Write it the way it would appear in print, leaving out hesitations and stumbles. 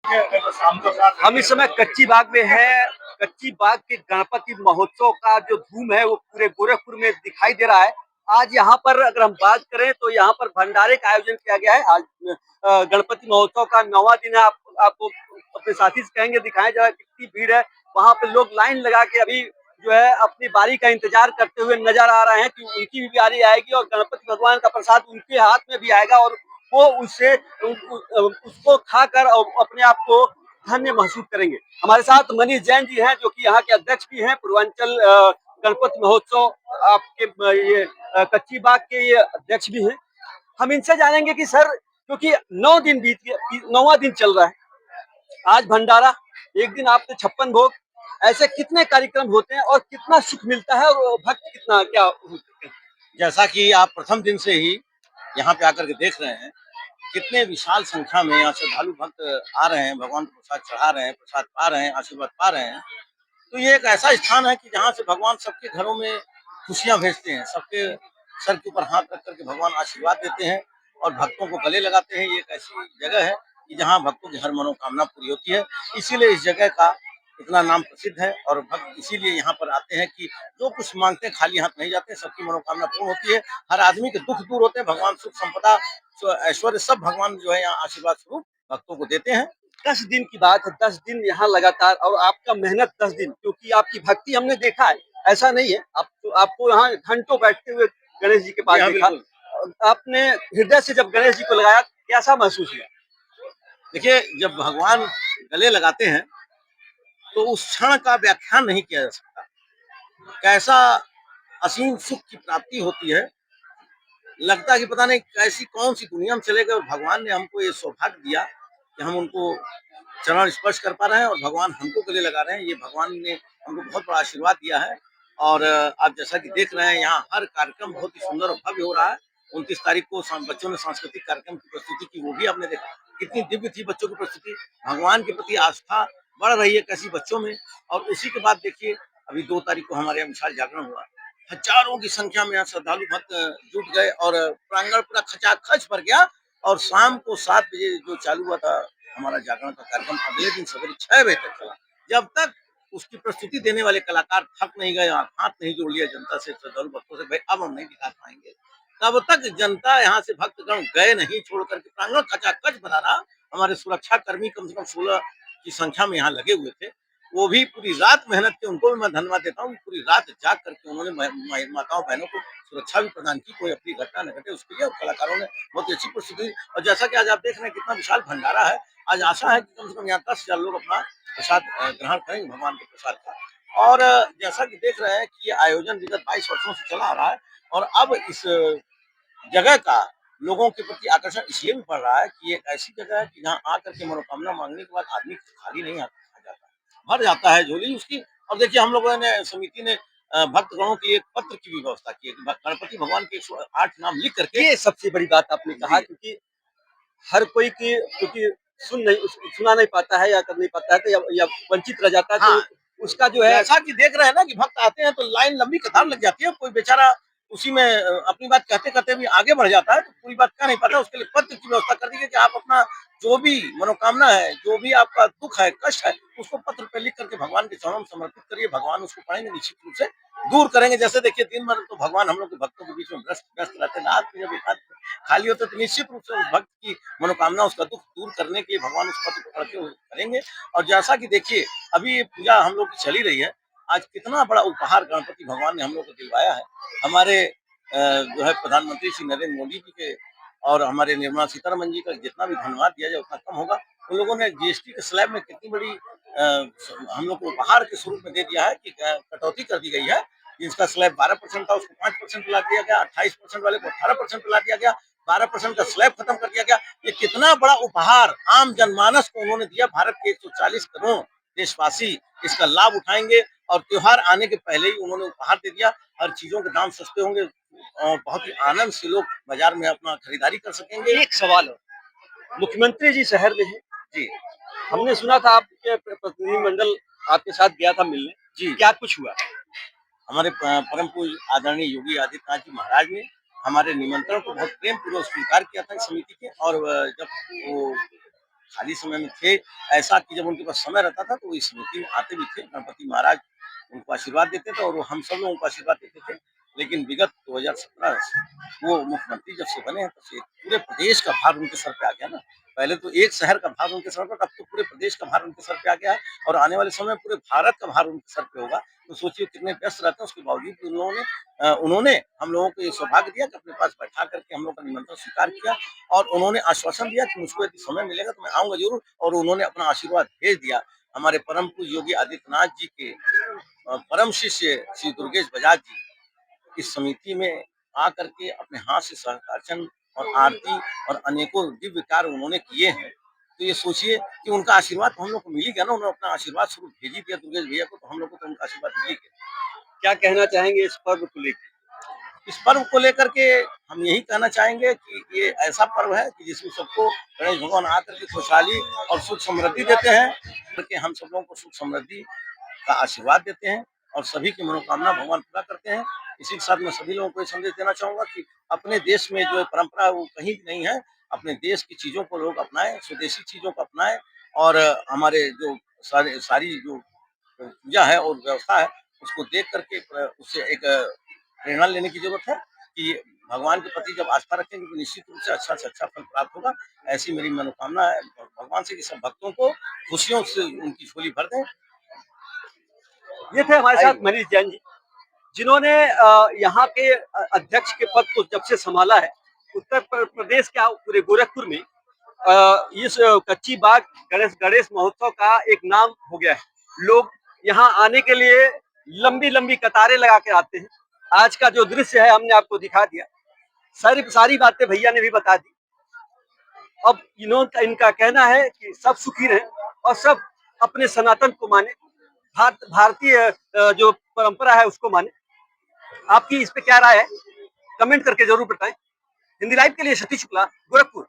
हम इस समय कच्ची बाग में हैं। कच्ची बाग के गणपति महोत्सव का जो धूम है वो पूरे गोरखपुर में दिखाई दे रहा है। आज यहाँ पर अगर हम बात करें तो यहाँ पर भंडारे का आयोजन किया गया है। आज गणपति महोत्सव का 9वां दिन है। आपको अपने साथी से कहेंगे, दिखाएं जरा कितनी भीड़ है। वहाँ पे लोग लाइन लगा के अभी जो है अपनी बारी का इंतजार करते हुए नजर आ रहे हैं कि उनकी भी बारी आएगी और गणपति भगवान का प्रसाद उनके हाथ में भी आएगा और वो उससे उसको खाकर और अपने आप को धन्य महसूस करेंगे। हमारे साथ मनीष जैन जी हैं जो कि यहाँ के अध्यक्ष भी हैं, पूर्वांचल गणपति महोत्सव आपके ये कच्ची बाग के ये अध्यक्ष भी हैं। हम इनसे जानेंगे कि सर, क्योंकि 9 दिन बीत गए, 9वां दिन चल रहा है, आज भंडारा, एक दिन आपने 56 भोग, ऐसे कितने कार्यक्रम होते हैं और कितना सुख मिलता है और भक्त कितना क्या होते हैं? जैसा कि आप प्रथम दिन से ही यहाँ पे आकर के देख रहे हैं, कितने विशाल संख्या में यहाँ श्रद्धालु भक्त आ रहे हैं, भगवान को प्रसाद चढ़ा रहे हैं, प्रसाद पा रहे हैं, आशीर्वाद पा रहे हैं। तो ये एक ऐसा स्थान है कि जहाँ से भगवान सबके घरों में खुशियाँ भेजते हैं, सबके सर के ऊपर हाथ रख करके भगवान आशीर्वाद देते हैं और भक्तों को गले लगाते हैं। ये एक ऐसी जगह है कि जहाँ भक्तों की हर मनोकामना पूरी होती है। इसीलिए इस जगह का इतना नाम प्रसिद्ध है और भक्त इसीलिए यहाँ पर आते हैं कि जो कुछ मांगते हैं खाली हाथ नहीं जाते, सबकी मनोकामना पूर्ण होती है। हर आदमी के दुख दूर होते हैं, भगवान सुख संपदा ऐश्वर्य सब भगवान जो है यहाँ आशीर्वाद स्वरूप भक्तों को देते हैं। 10 दिन की बात है, 10 दिन यहाँ लगातार, और आपका मेहनत 10 दिन, क्योंकि आपकी भक्ति हमने देखा है, ऐसा नहीं है आपको यहाँ घंटों बैठते हुए गणेश जी के पास देखा। आपने हृदय से जब गणेश जी को लगाया, कैसा महसूस हुआ? देखिए, जब भगवान गले लगाते हैं तो उस क्षण का व्याख्यान नहीं किया जा सकता। कैसा असीम सुख की प्राप्ति होती है, लगता है कि पता नहीं कैसी कौन सी दुनिया में चले गए और भगवान ने हमको ये सौभाग्य दिया कि हम उनको चरण स्पर्श कर पा रहे हैं और भगवान हमको गले लगा रहे हैं। ये भगवान ने हमको बहुत बड़ा आशीर्वाद दिया है। और आप जैसा कि देख रहे हैं, यहाँ हर कार्यक्रम बहुत ही सुंदर और भव्य हो रहा है। 29 तारीख को बच्चों ने सांस्कृतिक कार्यक्रम की प्रस्तुति की, वो भी आपने देखा, कितनी दिव्य थी बच्चों की प्रस्तुति। भगवान के प्रति आस्था बढ़ रही है कैसी बच्चों में। और उसी के बाद देखिए, अभी 2 तारीख को हमारे यहाँ विशाल जागरण हुआ, हजारों की संख्या में यहाँ श्रद्धालु भक्त जुट गए और प्रांगण पूरा खचाखच भर गया। और शाम को 7 बजे जो चालू हुआ था हमारा जागरण का कार्यक्रम, अगले दिन सवेरे 6 बजे तक चला। जब तक उसकी प्रस्तुति देने वाले कलाकार थक नहीं गए, हाथ नहीं जोड़ लिया जनता से, श्रद्धालु भक्तों से, भाई अब हम नहीं दिखा पाएंगे, तब तक जनता यहाँ से भक्तगण गए नहीं, छोड़ करके प्रांगण खचाखच भरा रहा। हमारे सुरक्षा कर्मी कम से कम 16 की संख्या में यहाँ लगे हुए थे। वो भी पूरी रात मेहनत की, उनको भी मैं धन्यवाद देता हूँ। पूरी रात जाग करके उन्होंने माताओं बहनों को सुरक्षा भी प्रदान की, कोई अपनी घटना न घटे उसके लिए। और कलाकारों ने बहुत ही अच्छी प्रस्तुति। और जैसा कि आज आप देख रहे हैं कितना विशाल भंडारा है, आज आशा है कि कम से कम यहाँ 10,000 लोग अपना प्रसाद ग्रहण करेंगे भगवान के प्रसाद का। और जैसा कि देख रहे हैं कि ये आयोजन विगत 22 वर्षों से चला आ रहा है और अब इस जगह का लोगों के प्रति आकर्षण इसलिए भी बढ़ रहा है कि एक ऐसी जगह है कि जहाँ आकर के मनोकामना मांगने के बाद आदमी खाली नहीं आता, भर जाता है झोली उसकी। और देखिए, हम लोगों ने समिति ने भक्तगणों के लिए एक पत्र की भी व्यवस्था की है कि गणपति भगवान के 108 नाम लिख करके। ये सबसे बड़ी बात आपने कहा, क्योंकि हर कोई की, क्योंकि सुना नहीं पाता है या कर नहीं पाता है तो या वंचित रह जाता है। हाँ, तो उसका जो है, जैसा कि देख रहे हैं ना कि भक्त आते हैं तो लाइन लंबी कतार लग जाती है, कोई बेचारा उसी में अपनी बात कहते कहते भी आगे बढ़ जाता है, तो पूरी बात कह नहीं पाता। उसके लिए पत्र की व्यवस्था कर दी गई कि आप अपना जो भी मनोकामना है, जो भी आपका दुख है, कष्ट है, उसको पत्र पे लिख करके भगवान के चरणों में समर्पित करिए। भगवान उसको पढ़ेंगे, निश्चित रूप से दूर करेंगे। जैसे देखिए, दिन भर तो भगवान हम लोग के भक्तों के बीच में व्यस्त व्यस्त रहते हैं, रात में जब एक आध खाली होते तो निश्चित रूप से उस भक्त की मनोकामना, उसका दुख दूर करने के लिए भगवान उस पत्र को पढ़ते हुए करेंगे। और जैसा कि देखिए, अभी पूजा हम लोग की चली रही है, आज कितना बड़ा उपहार गणपति भगवान ने हम लोग को दिलवाया है। हमारे जो है प्रधानमंत्री श्री नरेंद्र मोदी जी के और हमारे निर्मला सीतारमन जी का जितना भी धन्यवाद दिया जाए उतना कम होगा। उन लोगों ने जीएसटी के स्लैब में कितनी बड़ी हम लोग को उपहार के स्वरूप में दे दिया है कि कटौती कर दी गई है। जिसका स्लैब 12% था उसको 5% ला दिया गया, 28% वाले को 18% ला दिया गया, 12% का स्लैब खत्म कर दिया गया। ये कितना बड़ा उपहार आम जनमानस को उन्होंने दिया। भारत के 140 करोड़ देशवासी इसका लाभ उठाएंगे और त्योहार आने के पहले ही उन्होंने उपहार दे दिया। हर चीजों के दाम सस्ते होंगे और बहुत ही आनंद से लोग बाजार में अपना खरीदारी कर सकेंगे। एक सवाल है, मुख्यमंत्री जी शहर में है जी हमने सुना था, आपके प्रतिनिधिमंडल आपके साथ गया था मिलने जी, क्या कुछ हुआ? हमारे परम पूज्य आदरणीय योगी आदित्यनाथ जी महाराज ने हमारे निमंत्रण को बहुत प्रेम पूर्वक स्वीकार किया था इस समिति के। और जब वो खाली समय में थे, ऐसा कि जब उनके पास समय रहता था तो वो इस समिति में आते भी थे। गणपति महाराज उनको आशीर्वाद देते थे और वो हम सब लोगों को आशीर्वाद देते थे। लेकिन विगत 2017 वो मुख्यमंत्री जब से बने हैं तब से पूरे प्रदेश का भार उनके सर पे आ गया ना। पहले तो एक शहर का भार उनके सर पर, अब तो पूरे प्रदेश का भार उनके सर पे आ गया है और आने वाले समय में पूरे भारत का भार उनके सर पे होगा। तो सोचिए कितने व्यस्त रहते हैं, उसके बावजूद भी उन्होंने हम लोगों को ये सौभाग्य दिया कि अपने पास बैठा करके हम लोग का निमंत्रण स्वीकार किया और उन्होंने आश्वासन दिया कि मुझको यदि समय मिलेगा तो मैं आऊँगा ज़रूर और उन्होंने अपना आशीर्वाद भेज दिया। हमारे परम पूज्य योगी आदित्यनाथ जी के परम शिष्य श्री दुर्गेश बजाज जी इस समिति में आकर के अपने हाथ से सहकार्चन और आरती और अनेकों दिव्य कार्य उन्होंने किए हैं। तो ये सोचिए कि उनका आशीर्वाद तो हम लोग को मिल ही गया ना, उन्होंने अपना आशीर्वाद स्वरूप भेज ही दिया दुर्गेश भैया को, तो हम लोग को तो उनका आशीर्वाद मिल ही गया। क्या कहना चाहेंगे इस पर्व को लेकर? इस पर्व को लेकर के हम यही कहना चाहेंगे कि ये ऐसा पर्व है कि जिसमें सबको गणेश भगवान आकर के खुशहाली और सुख समृद्धि देते हैं, करके हम सब लोगों को सुख समृद्धि का आशीर्वाद देते हैं और सभी की मनोकामना भगवान पूरा करते हैं। इसी के साथ मैं सभी लोगों को ये संदेश देना चाहूँगा कि अपने देश में जो परंपरा है वो कहीं भी नहीं है। अपने देश की चीज़ों को लोग अपनाएँ, स्वदेशी चीज़ों को अपनाएँ और हमारे जो सारी जो पूजा है और व्यवस्था है उसको देख करके उससे एक प्रेरणा लेने की जरूरत है कि भगवान के प्रति जब आस्था रखेंगे तो निश्चित रूप से अच्छा फल प्राप्त होगा। ऐसी मेरी मनोकामना है भगवान से कि सब भक्तों को खुशियों से उनकी झोली भर दें। ये थे हमारे साथ मनीष जैन जी, जिन्होंने यहाँ के अध्यक्ष के पद को जब से संभाला है। उत्तर प्रदेश क्या पूरे गोरखपुर में इस कच्ची बाग गणेश गणेश महोत्सव का एक नाम हो गया है। लोग यहाँ आने के लिए लंबी लंबी कतारें लगा के आते हैं। आज का जो दृश्य है हमने आपको दिखा दिया, सारी बातें भैया ने भी बता दी। अब इनका कहना है कि सब सुखी रहें और सब अपने सनातन को माने, भारतीय जो परंपरा है उसको माने। आपकी इस पे क्या राय है, कमेंट करके जरूर बताएं। हिंदी लाइव के लिए सतीश शुक्ला, गोरखपुर।